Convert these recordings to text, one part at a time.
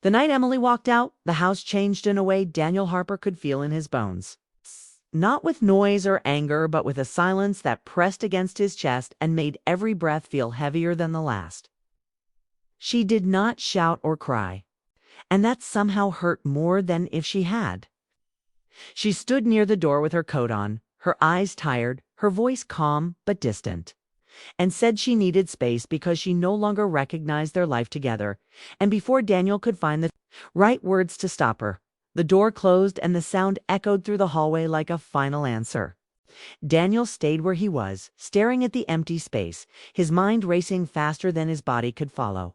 The night Emily walked out, the house changed in a way Daniel Harper could feel in his bones. Not with noise or anger, but with a silence that pressed against his chest and made every breath feel heavier than the last. She did not shout or cry, and that somehow hurt more than if she had. She stood near the door with her coat on, her eyes tired, her voice calm but distant, and said she needed space because she no longer recognized their life together. And before Daniel could find the right words to stop her, the door closed and the sound echoed through the hallway like a final answer. Daniel stayed where he was, staring at the empty space, his mind racing faster than his body could follow.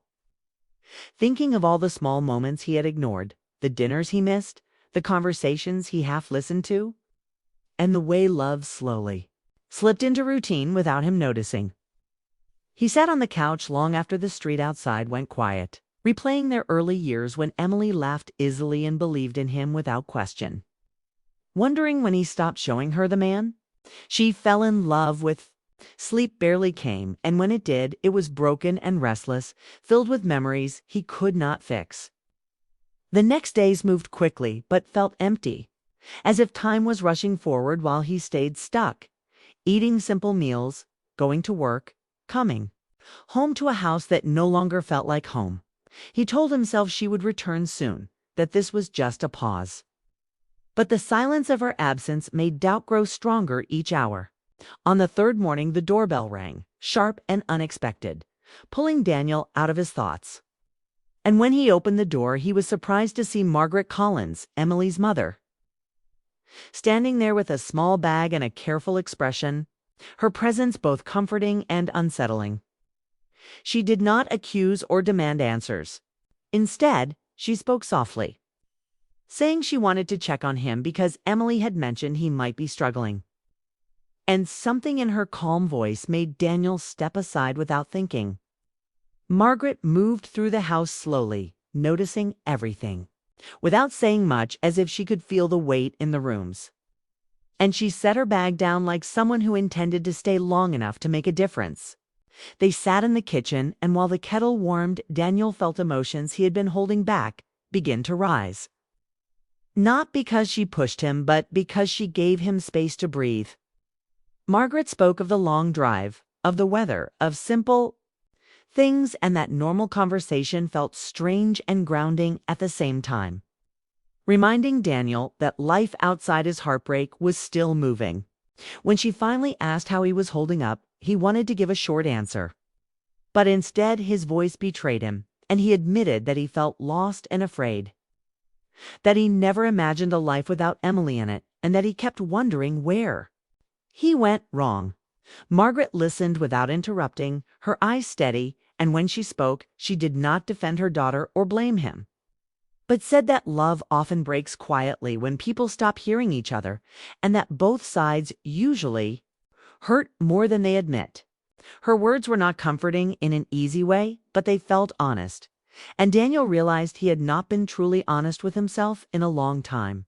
Thinking of all the small moments he had ignored, the dinners he missed, the conversations he half listened to, and the way love slowly slipped into routine without him noticing. He sat on the couch long after the street outside went quiet, replaying their early years when Emily laughed easily and believed in him without question. Wondering when he stopped showing her the man she fell in love with. Sleep barely came, and when it did, it was broken and restless, filled with memories he could not fix. The next days moved quickly, but felt empty, as if time was rushing forward while he stayed stuck, eating simple meals, going to work, coming home to a house that no longer felt like home. He told himself she would return soon, that this was just a pause. But the silence of her absence made doubt grow stronger each hour. On the third morning, the doorbell rang, sharp and unexpected, pulling Daniel out of his thoughts. And when he opened the door, he was surprised to see Margaret Collins, Emily's mother, standing there with a small bag and a careful expression, her presence both comforting and unsettling. She did not accuse or demand answers. Instead, she spoke softly, saying she wanted to check on him because Emily had mentioned he might be struggling. And something in her calm voice made Daniel step aside without thinking. Margaret moved through the house slowly, noticing everything, without saying much, as if she could feel the weight in the rooms. And she set her bag down like someone who intended to stay long enough to make a difference. They sat in the kitchen, and while the kettle warmed, Daniel felt emotions he had been holding back begin to rise. Not because she pushed him, but because she gave him space to breathe. Margaret spoke of the long drive, of the weather, of simple things, and that normal conversation felt strange and grounding at the same time, reminding Daniel that life outside his heartbreak was still moving. When she finally asked how he was holding up, he wanted to give a short answer. But instead, his voice betrayed him, and he admitted that he felt lost and afraid, that he never imagined a life without Emily in it, and that he kept wondering where he went wrong. Margaret listened without interrupting, her eyes steady, and when she spoke, she did not defend her daughter or blame him, but said that love often breaks quietly when people stop hearing each other, and that both sides usually hurt more than they admit. Her words were not comforting in an easy way, but they felt honest, and Daniel realized he had not been truly honest with himself in a long time.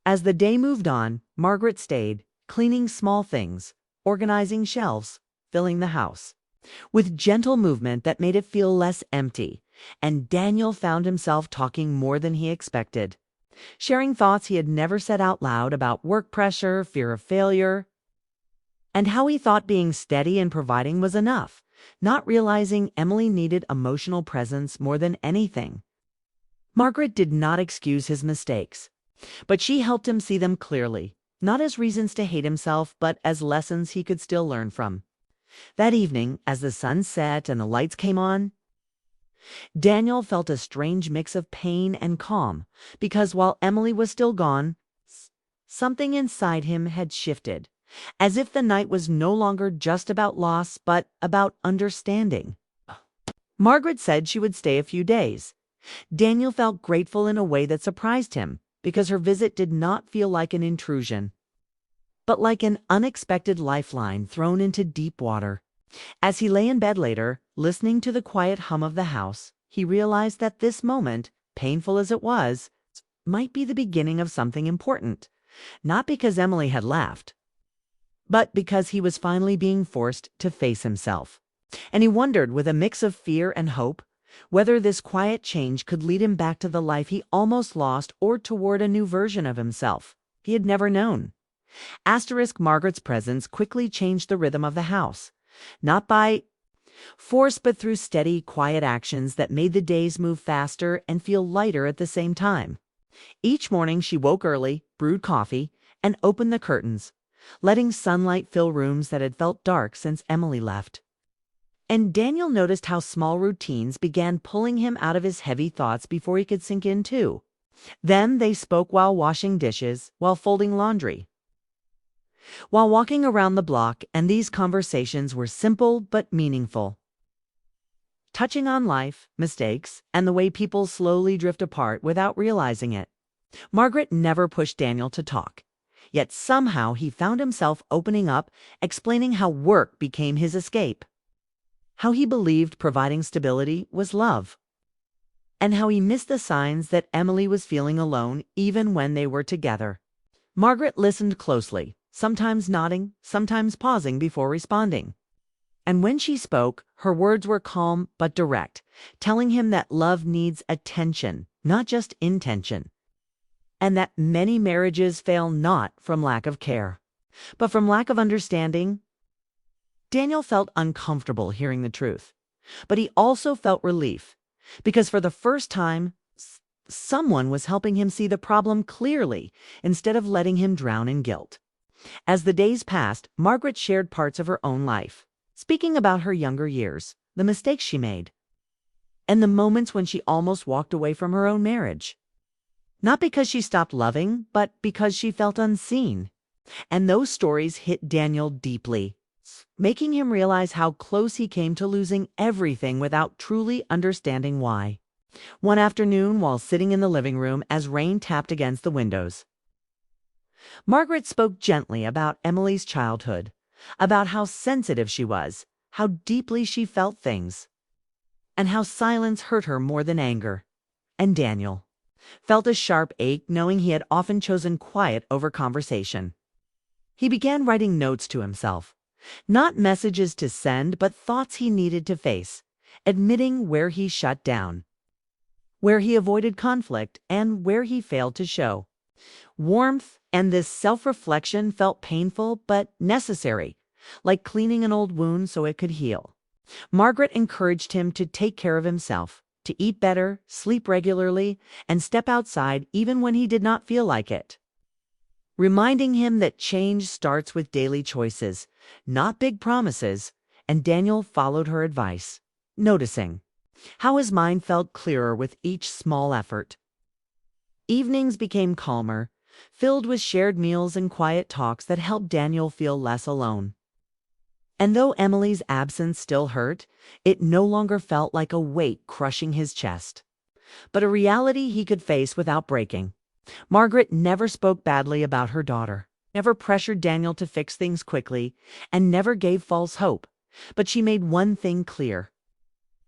As the day moved on, Margaret stayed, cleaning small things, organizing shelves, filling the house, with gentle movement that made it feel less empty, and Daniel found himself talking more than he expected, sharing thoughts he had never said out loud about work pressure, fear of failure, and how he thought being steady and providing was enough, not realizing Emily needed emotional presence more than anything. Margaret did not excuse his mistakes, but she helped him see them clearly, not as reasons to hate himself, but as lessons he could still learn from. That evening, as the sun set and the lights came on, Daniel felt a strange mix of pain and calm, because while Emily was still gone, something inside him had shifted, as if the night was no longer just about loss, but about understanding. Margaret said she would stay a few days. Daniel felt grateful in a way that surprised him, because her visit did not feel like an intrusion, but like an unexpected lifeline thrown into deep water. As he lay in bed later, listening to the quiet hum of the house, he realized that this moment, painful as it was, might be the beginning of something important, not because Emily had left, but because he was finally being forced to face himself. And he wondered, with a mix of fear and hope, Whether this quiet change could lead him back to the life he almost lost or toward a new version of himself he had never known. Margaret's presence quickly changed the rhythm of the house, not by force but through steady, quiet actions that made the days move faster and feel lighter at the same time. Each morning she woke early, brewed coffee, and opened the curtains, letting sunlight fill rooms that had felt dark since Emily left. And Daniel noticed how small routines began pulling him out of his heavy thoughts before he could sink in too. Then they spoke while washing dishes, while folding laundry, while walking around the block, and these conversations were simple but meaningful, touching on life, mistakes, and the way people slowly drift apart without realizing it. Margaret never pushed Daniel to talk, yet somehow he found himself opening up, explaining how work became his escape, how he believed providing stability was love, and how he missed the signs that Emily was feeling alone even when they were together. Margaret listened closely, sometimes nodding, sometimes pausing before responding. And when she spoke, her words were calm but direct, telling him that love needs attention, not just intention, and that many marriages fail not from lack of care, but from lack of understanding. Daniel felt uncomfortable hearing the truth, but he also felt relief, because for the first time, someone was helping him see the problem clearly instead of letting him drown in guilt. As the days passed, Margaret shared parts of her own life, speaking about her younger years, the mistakes she made, and the moments when she almost walked away from her own marriage. Not because she stopped loving, but because she felt unseen. And those stories hit Daniel deeply, making him realize how close he came to losing everything without truly understanding why. One afternoon, while sitting in the living room as rain tapped against the windows, Margaret spoke gently about Emily's childhood, about how sensitive she was, how deeply she felt things, and how silence hurt her more than anger. And Daniel felt a sharp ache knowing he had often chosen quiet over conversation. He began writing notes to himself, not messages to send, but thoughts he needed to face, admitting where he shut down, where he avoided conflict, and where he failed to show warmth. And this self-reflection felt painful but necessary, like cleaning an old wound so it could heal. Margaret encouraged him to take care of himself, to eat better, sleep regularly, and step outside even when he did not feel like it, reminding him that change starts with daily choices, not big promises. And Daniel followed her advice, noticing how his mind felt clearer with each small effort. Evenings became calmer, filled with shared meals and quiet talks that helped Daniel feel less alone. And though Emily's absence still hurt, it no longer felt like a weight crushing his chest, but a reality he could face without breaking. Margaret never spoke badly about her daughter, never pressured Daniel to fix things quickly, and never gave false hope. But she made one thing clear,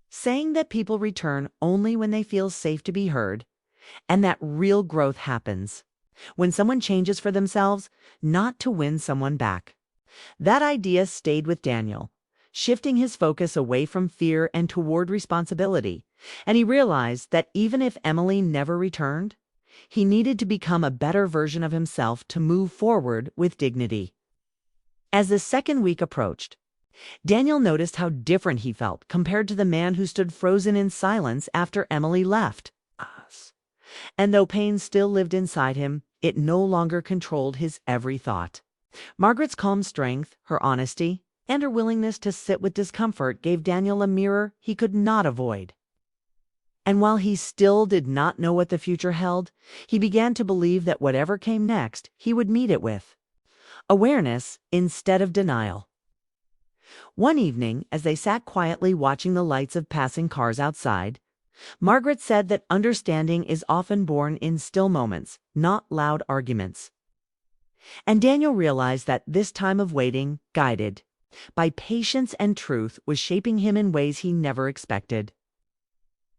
saying that people return only when they feel safe to be heard, and that real growth happens when someone changes for themselves, not to win someone back. That idea stayed with Daniel, shifting his focus away from fear and toward responsibility. And he realized that even if Emily never returned, he needed to become a better version of himself to move forward with dignity. As the second week approached, Daniel noticed how different he felt compared to the man who stood frozen in silence after Emily left. And though pain still lived inside him, it no longer controlled his every thought. Margaret's calm strength, her honesty, and her willingness to sit with discomfort gave Daniel a mirror he could not avoid. And while he still did not know what the future held, he began to believe that whatever came next, he would meet it with awareness instead of denial. One evening, as they sat quietly watching the lights of passing cars outside, Margaret said that understanding is often born in still moments, not loud arguments. And Daniel realized that this time of waiting, guided by patience and truth, was shaping him in ways he never expected,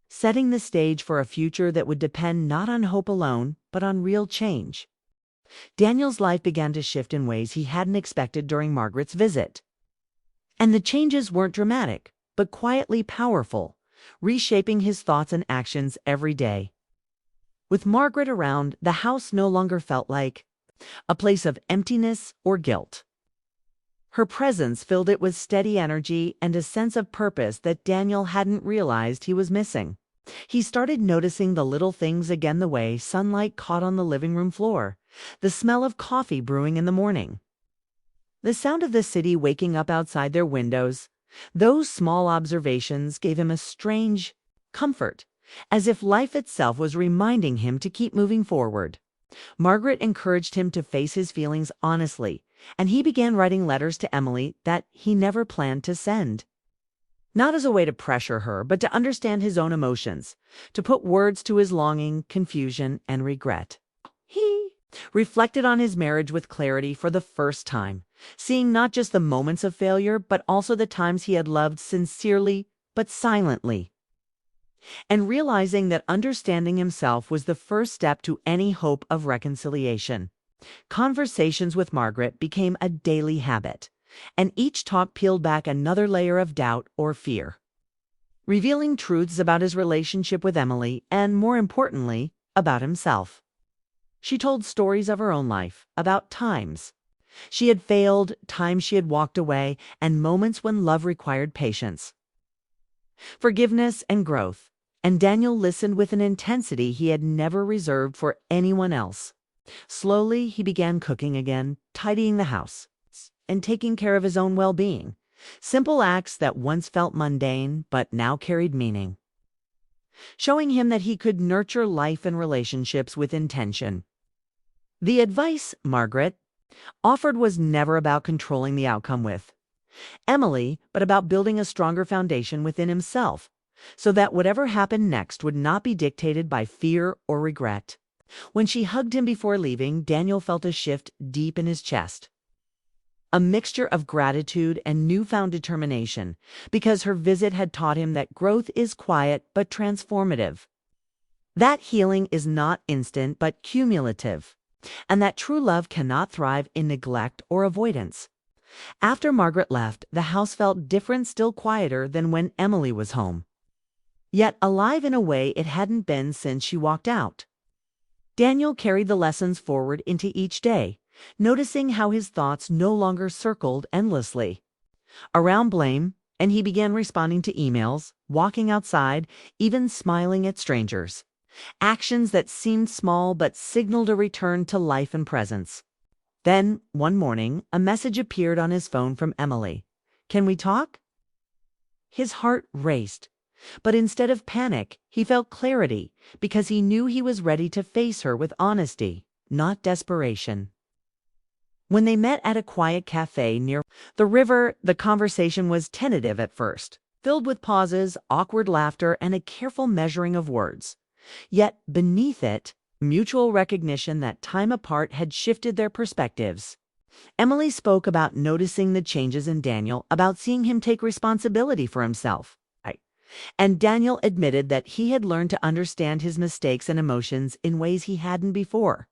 setting the stage for a future that would depend not on hope alone, but on real change. Daniel's life began to shift in ways he hadn't expected during Margaret's visit. And the changes weren't dramatic, but quietly powerful, reshaping his thoughts and actions every day. With Margaret around, the house no longer felt like a place of emptiness or guilt. Her presence filled it with steady energy and a sense of purpose that Daniel hadn't realized he was missing. He started noticing the little things again, the way sunlight caught on the living room floor, the smell of coffee brewing in the morning, the sound of the city waking up outside their windows. Those small observations gave him a strange comfort, as if life itself was reminding him to keep moving forward. Margaret encouraged him to face his feelings honestly, and he began writing letters to Emily that he never planned to send. Not as a way to pressure her, but to understand his own emotions, to put words to his longing, confusion, and regret. He reflected on his marriage with clarity for the first time, seeing not just the moments of failure, but also the times he had loved sincerely but silently, and realizing that understanding himself was the first step to any hope of reconciliation. Conversations with Margaret became a daily habit, and each talk peeled back another layer of doubt or fear, revealing truths about his relationship with Emily and, more importantly, about himself. She told stories of her own life, about times she had failed, times she had walked away, and moments when love required patience, forgiveness, and growth. And Daniel listened with an intensity he had never reserved for anyone else. Slowly, he began cooking again, tidying the house, and taking care of his own well-being. Simple acts that once felt mundane but now carried meaning, showing him that he could nurture life and relationships with intention. The advice Margaret offered was never about controlling the outcome with Emily, but about building a stronger foundation within himself, so that whatever happened next would not be dictated by fear or regret. When she hugged him before leaving, Daniel felt a shift deep in his chest, a mixture of gratitude and newfound determination, because her visit had taught him that growth is quiet but transformative, that healing is not instant but cumulative, and that true love cannot thrive in neglect or avoidance. After Margaret left, the house felt different, still quieter than when Emily was home, yet alive in a way it hadn't been since she walked out. Daniel carried the lessons forward into each day, noticing how his thoughts no longer circled endlessly around blame, and he began responding to emails, walking outside, even smiling at strangers. Actions that seemed small but signaled a return to life and presence. Then, one morning, a message appeared on his phone from Emily. "Can we talk?" His heart raced, but instead of panic, he felt clarity, because he knew he was ready to face her with honesty, not desperation. When they met at a quiet cafe near the river, the conversation was tentative at first, filled with pauses, awkward laughter, and a careful measuring of words. Yet beneath it, mutual recognition that time apart had shifted their perspectives. Emily spoke about noticing the changes in Daniel, about seeing him take responsibility for himself. And Daniel admitted that he had learned to understand his mistakes and emotions in ways he hadn't before.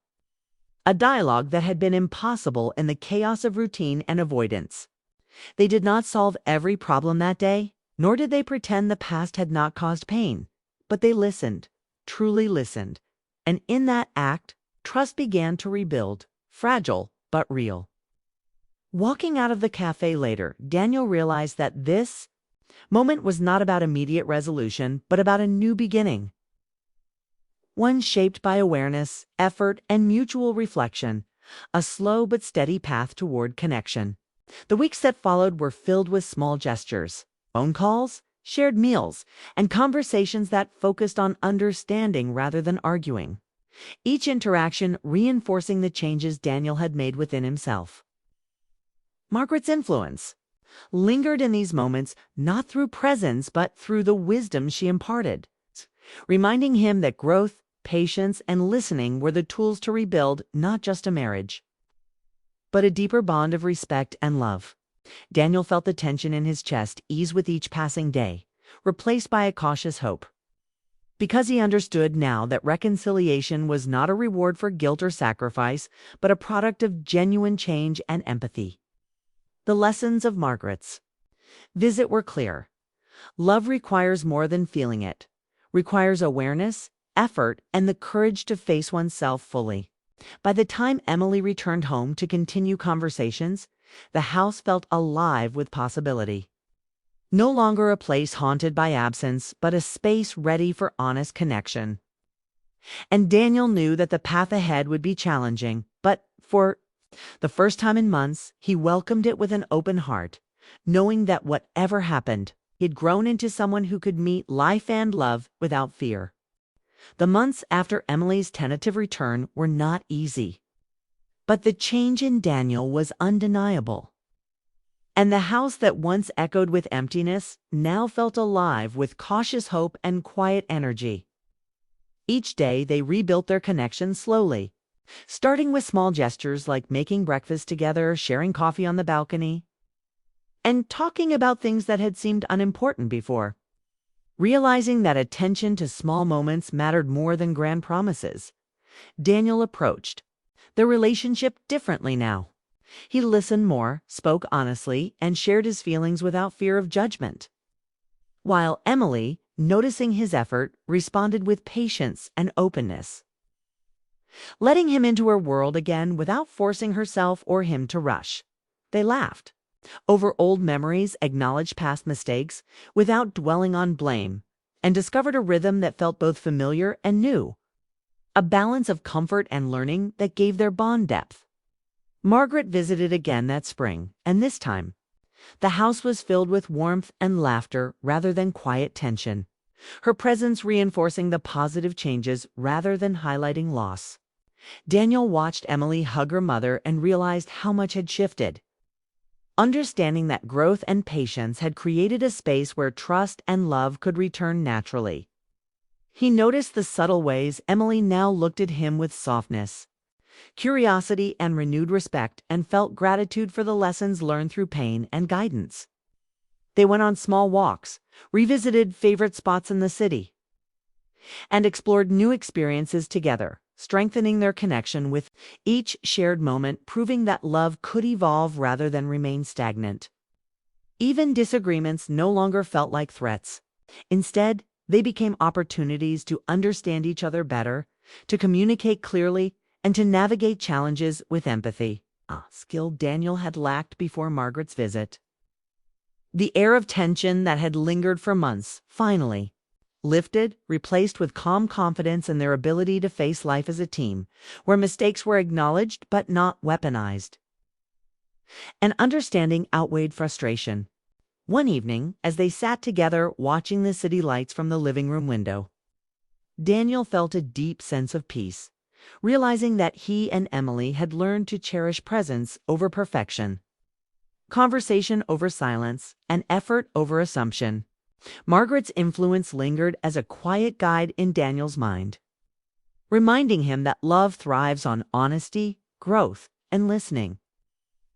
A dialogue that had been impossible in the chaos of routine and avoidance. They did not solve every problem that day, nor did they pretend the past had not caused pain, but they listened, truly listened, and in that act, trust began to rebuild, fragile but real. Walking out of the cafe later, Daniel realized that this moment was not about immediate resolution, but about a new beginning. One shaped by awareness, effort, and mutual reflection, a slow but steady path toward connection. The weeks that followed were filled with small gestures, phone calls, shared meals, and conversations that focused on understanding rather than arguing. Each interaction reinforcing the changes Daniel had made within himself. Margaret's influence lingered in these moments, not through presence, but through the wisdom she imparted, reminding him that growth, patience, and listening were the tools to rebuild not just a marriage, but a deeper bond of respect and love. Daniel felt the tension in his chest ease with each passing day, replaced by a cautious hope, because he understood now that reconciliation was not a reward for guilt or sacrifice, but a product of genuine change and empathy. The lessons of Margaret's visit were clear. Love requires more than feeling it, requires awareness, effort, and the courage to face oneself fully. By the time Emily returned home to continue conversations, the house felt alive with possibility. No longer a place haunted by absence, but a space ready for honest connection. And Daniel knew that the path ahead would be challenging, but for the first time in months, he welcomed it with an open heart, knowing that whatever happened, he'd grown into someone who could meet life and love without fear. The months after Emily's tentative return were not easy, but the change in Daniel was undeniable. And the house that once echoed with emptiness now felt alive with cautious hope and quiet energy. Each day they rebuilt their connection slowly, starting with small gestures like making breakfast together, sharing coffee on the balcony, and talking about things that had seemed unimportant before. Realizing that attention to small moments mattered more than grand promises, Daniel approached the relationship differently now. He listened more, spoke honestly, and shared his feelings without fear of judgment. While Emily, noticing his effort, responded with patience and openness, letting him into her world again without forcing herself or him to rush. They laughed over old memories, acknowledged past mistakes without dwelling on blame, and discovered a rhythm that felt both familiar and new, a balance of comfort and learning that gave their bond depth. Margaret visited again that spring, and this time, the house was filled with warmth and laughter rather than quiet tension, her presence reinforcing the positive changes rather than highlighting loss. Daniel watched Emily hug her mother and realized how much had shifted, understanding that growth and patience had created a space where trust and love could return naturally. He noticed the subtle ways Emily now looked at him with softness, curiosity, and renewed respect, and felt gratitude for the lessons learned through pain and guidance. They went on small walks, revisited favorite spots in the city, and explored new experiences together, strengthening their connection with each shared moment, proving that love could evolve rather than remain stagnant. Even disagreements no longer felt like threats. Instead, they became opportunities to understand each other better, to communicate clearly, and to navigate challenges with empathy, a skill Daniel had lacked before Margaret's visit. The air of tension that had lingered for months finally lifted, replaced with calm confidence in their ability to face life as a team, where mistakes were acknowledged but not weaponized. And understanding outweighed frustration. One evening, as they sat together watching the city lights from the living room window, Daniel felt a deep sense of peace, realizing that he and Emily had learned to cherish presence over perfection, conversation over silence, and effort over assumption. Margaret's influence lingered as a quiet guide in Daniel's mind, reminding him that love thrives on honesty, growth, and listening.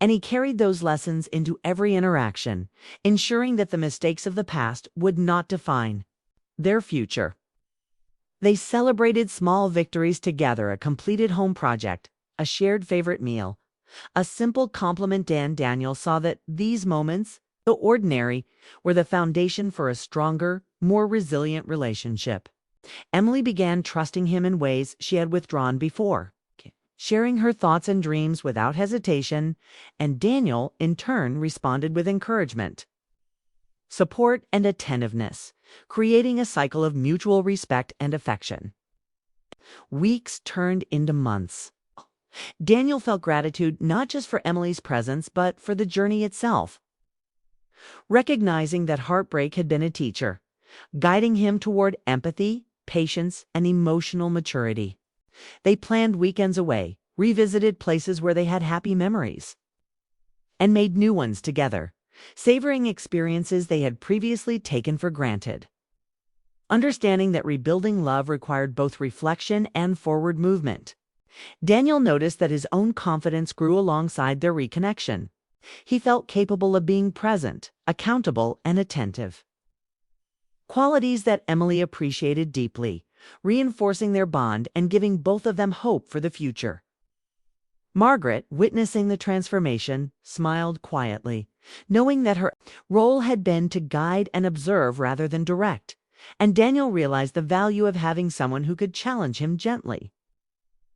And he carried those lessons into every interaction, ensuring that the mistakes of the past would not define their future. They celebrated small victories together, a completed home project, a shared favorite meal, a simple compliment. Daniel saw that these moments, though ordinary, were the foundation for a stronger, more resilient relationship. Emily began trusting him in ways she had withdrawn before, sharing her thoughts and dreams without hesitation, and Daniel, in turn, responded with encouragement, support, and attentiveness, creating a cycle of mutual respect and affection. Weeks turned into months. Daniel felt gratitude not just for Emily's presence, but for the journey itself, recognizing that heartbreak had been a teacher, guiding him toward empathy, patience, and emotional maturity. They planned weekends away, revisited places where they had happy memories, and made new ones together, savoring experiences they had previously taken for granted. Understanding that rebuilding love required both reflection and forward movement, Daniel noticed that his own confidence grew alongside their reconnection. He felt capable of being present, accountable, and attentive, qualities that Emily appreciated deeply, reinforcing their bond and giving both of them hope for the future. Margaret, witnessing the transformation, smiled quietly, knowing that her role had been to guide and observe rather than direct, and Daniel realized the value of having someone who could challenge him gently,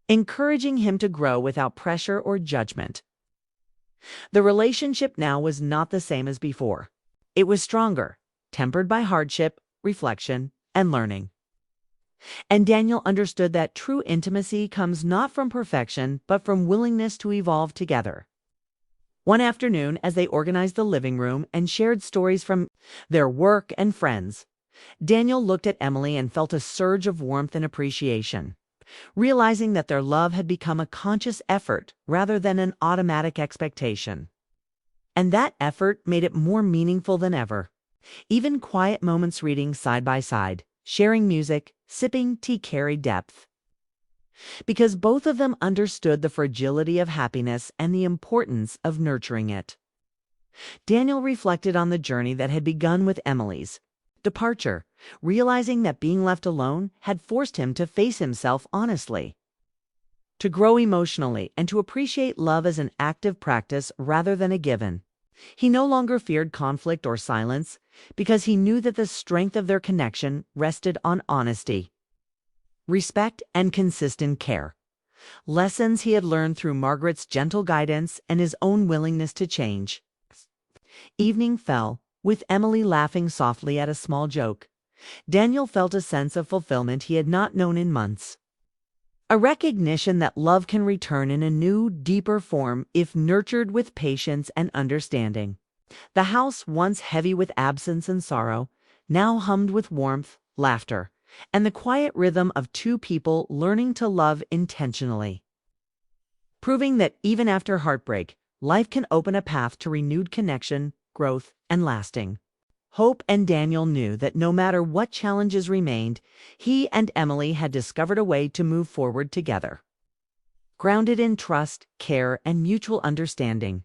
encouraging him to grow without pressure or judgment. The relationship now was not the same as before. It was stronger, tempered by hardship, reflection, and learning. And Daniel understood that true intimacy comes not from perfection, but from willingness to evolve together. One afternoon, as they organized the living room and shared stories from their work and friends, Daniel looked at Emily and felt a surge of warmth and appreciation, realizing that their love had become a conscious effort rather than an automatic expectation. And that effort made it more meaningful than ever. Even quiet moments reading side by side, sharing music, sipping tea carried depth. Because both of them understood the fragility of happiness and the importance of nurturing it. Daniel reflected on the journey that had begun with Emily's departure, realizing that being left alone had forced him to face himself honestly, to grow emotionally, and to appreciate love as an active practice rather than a given. He no longer feared conflict or silence because he knew that the strength of their connection rested on honesty, respect, and consistent care. Lessons he had learned through Margaret's gentle guidance and his own willingness to change. Evening fell, with Emily laughing softly at a small joke. Daniel felt a sense of fulfillment he had not known in months. A recognition that love can return in a new, deeper form if nurtured with patience and understanding. The house, once heavy with absence and sorrow, now hummed with warmth, laughter, and the quiet rhythm of two people learning to love intentionally. Proving that even after heartbreak, life can open a path to renewed connection, growth, and lasting hope. And Daniel knew that no matter what challenges remained, he and Emily had discovered a way to move forward together, grounded in trust, care, and mutual understanding.